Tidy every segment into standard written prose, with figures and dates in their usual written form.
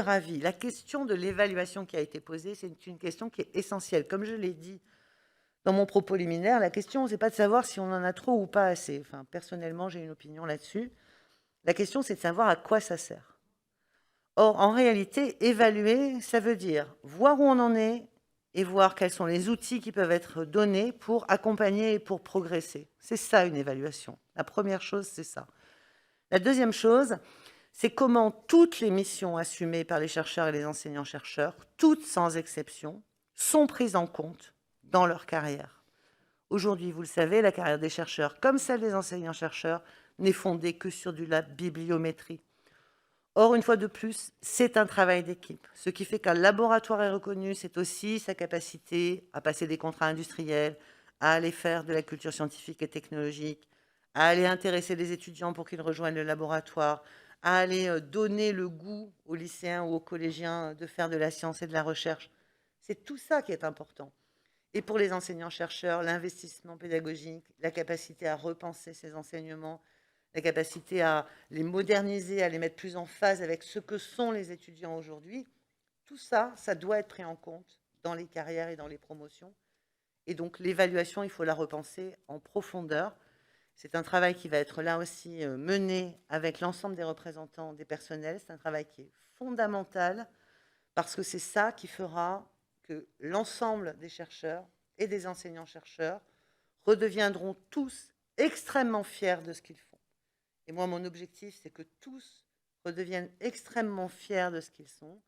Ravie. La question de l'évaluation qui a été posée, c'est une question qui est essentielle. Comme je l'ai dit dans mon propos liminaire, la question, c'est pas de savoir si on en a trop ou pas assez. Enfin, personnellement, j'ai une opinion là-dessus. La question, c'est de savoir à quoi ça sert. Or, en réalité, évaluer, ça veut dire voir où on en est et voir quels sont les outils qui peuvent être donnés pour accompagner et pour progresser. C'est ça une évaluation. La première chose, c'est ça. La deuxième chose, c'est comment toutes les missions assumées par les chercheurs et les enseignants-chercheurs, toutes sans exception, sont prises en compte dans leur carrière. Aujourd'hui, vous le savez, la carrière des chercheurs, comme celle des enseignants-chercheurs, n'est fondée que sur de la bibliométrie. Or, une fois de plus, c'est un travail d'équipe. Ce qui fait qu'un laboratoire est reconnu, c'est aussi sa capacité à passer des contrats industriels, à aller faire de la culture scientifique et technologique, à aller intéresser les étudiants pour qu'ils rejoignent le laboratoire, à aller donner le goût aux lycéens ou aux collégiens de faire de la science et de la recherche. C'est tout ça qui est important. Et pour les enseignants-chercheurs, l'investissement pédagogique, la capacité à repenser ces enseignements, la capacité à les moderniser, à les mettre plus en phase avec ce que sont les étudiants aujourd'hui, tout ça, ça doit être pris en compte dans les carrières et dans les promotions. Et donc l'évaluation, il faut la repenser en profondeur. C'est un travail qui va être là aussi mené avec l'ensemble des représentants des personnels. C'est un travail qui est fondamental parce que c'est ça qui fera que l'ensemble des chercheurs et des enseignants-chercheurs redeviendront tous extrêmement fiers de ce qu'ils font. Et moi, mon objectif, c'est que tous redeviennent extrêmement fiers de ce qu'ils sont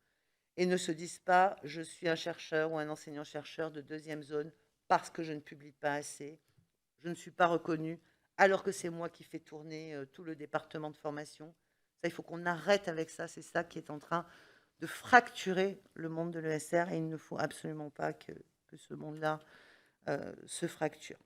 et ne se disent pas je suis un chercheur ou un enseignant-chercheur de deuxième zone parce que je ne publie pas assez, je ne suis pas reconnu, alors que c'est moi qui fais tourner tout le département de formation. Ça, il faut qu'on arrête avec ça. C'est ça qui est en train de fracturer le monde de l'ESR et il ne faut absolument pas que ce monde-là se fracture.